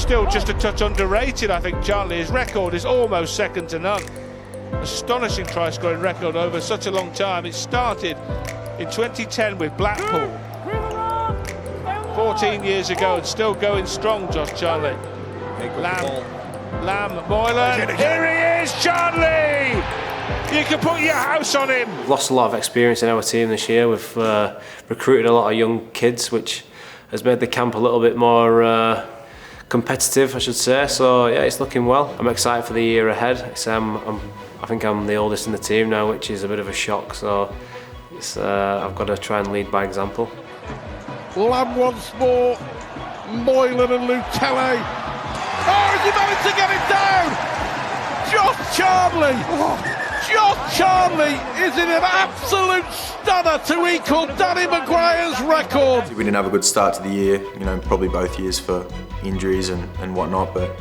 still just a touch underrated, I think, Charlie. His record is almost second to none. Astonishing try-scoring record over such a long time. It started in 2010 with Blackpool, 14 years ago, and still going strong, Josh Charlie. Lamb, Moylan, here he is, Charlie! You can put your house on him. We've lost a lot of experience in our team this year. We've recruited a lot of young kids, which has made the camp a little bit more competitive, I should say. So yeah, it's looking well. I'm excited for the year ahead. I think I'm the oldest in the team now, which is a bit of a shock. So I've got to try and lead by example. Lamb once more, Moylan and Lutele. Oh, has he managed to get it down? Josh Charlie is in an absolute stunner to equal Danny Maguire's record. We didn't have a good start to the year, probably both years for injuries and whatnot, but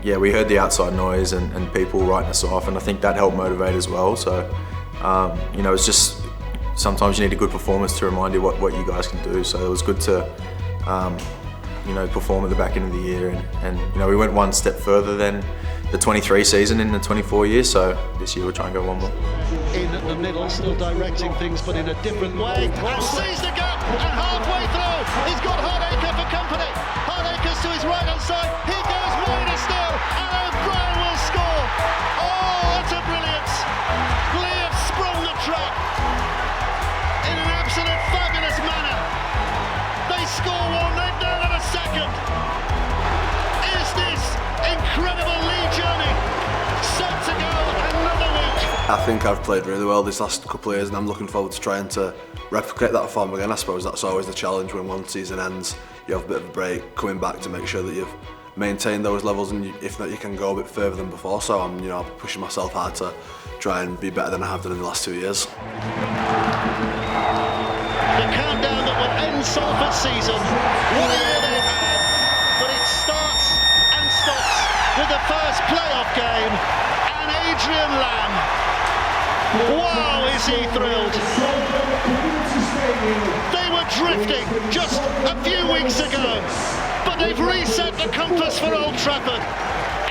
yeah, we heard the outside noise and people writing us off, and I think that helped motivate as well. So, it's just sometimes you need a good performance to remind you what you guys can do. So it was good to, perform at the back end of the year, and we went one step further than the 23 season in the 24 years. So this year we'll try and go one more. In the middle, still directing things, but in a different way. And sees the gap, and halfway through, he's got Hardacre for company. Hardacre's to his right-hand side. He goes wider still, and O'Brien will score. Oh, that's a brilliance. Leigh have sprung the trap in an absolute fabulous manner. They score one, they've done it a second. Is this incredible Leigh journey set to go another week? I think I've played really well these last couple of years, and I'm looking forward to trying to replicate that form again. I suppose that's always the challenge when one season ends. You have a bit of a break, coming back to make sure that you've maintained those levels, and if not, you can go a bit further than before. So I'm, pushing myself hard to try and be better than I have done in the last 2 years. The countdown that will end Salford's season. What a year they've had, but it starts and stops with the first playoff game, and AdriamnLam. Wow, is he thrilled. They were drifting just a few weeks ago, but they've reset the compass for Old Trafford,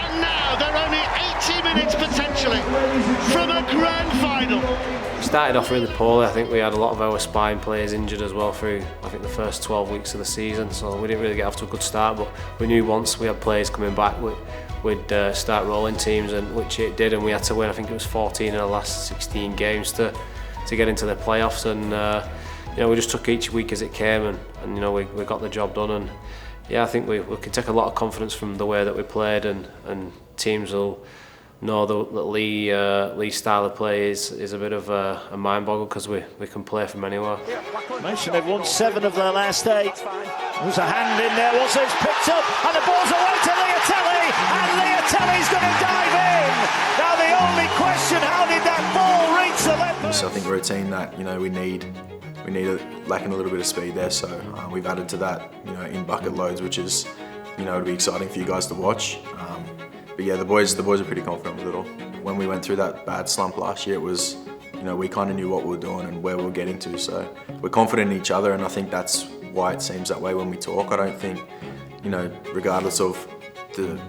and now they're only 80 minutes potentially from a grand final. We started off really poorly. I think we had a lot of our spine players injured as well through, I think, the first 12 weeks of the season, so we didn't really get off to a good start, but we knew once we had players coming back we'd start rolling teams, and which it did, and we had to win, I think it was 14 in the last 16 games to get into the playoffs, and we just took each week as it came, and we got the job done, and yeah, I think we can take a lot of confidence from the way that we played, and teams will know that Leigh's style of play is a bit of a mind boggle, because we can play from anywhere. Mention they've won 7 of their last 8. There's a hand in there, also it's picked up, and the ball's away to Leopards, and Leopards going to dive in. Now the only question, how did that ball reach the left? So I think routine that we need lacking a little bit of speed there. So we've added to that in bucket loads, which is it'll be exciting for you guys to watch. But yeah, the boys are pretty confident with it all. When we went through that bad slump last year, it was we kind of knew what we were doing and where we were getting to. So we're confident in each other, and I think that's why it seems that way when we talk. I don't think regardless of the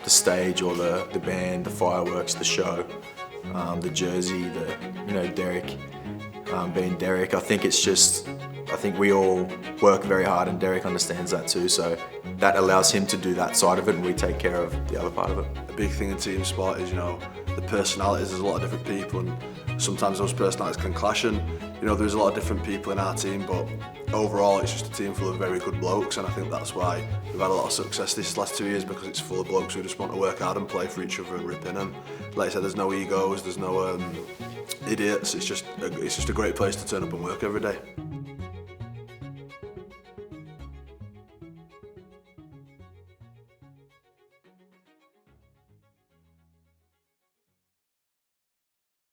stage or the band, the fireworks, the show, the jersey, Derek being Derek. I think we all work very hard, and Derek understands that too. So that allows him to do that side of it, and we take care of the other part of it. A big thing in team sport is, the personalities. There's a lot of different people, and sometimes those personalities can clash. And there's a lot of different people in our team, but overall it's just a team full of very good blokes, and I think that's why we've had a lot of success this last 2 years, because it's full of blokes who just want to work hard and play for each other and rip in. And like I said, there's no egos, there's no idiots. It's just a great place to turn up and work every day.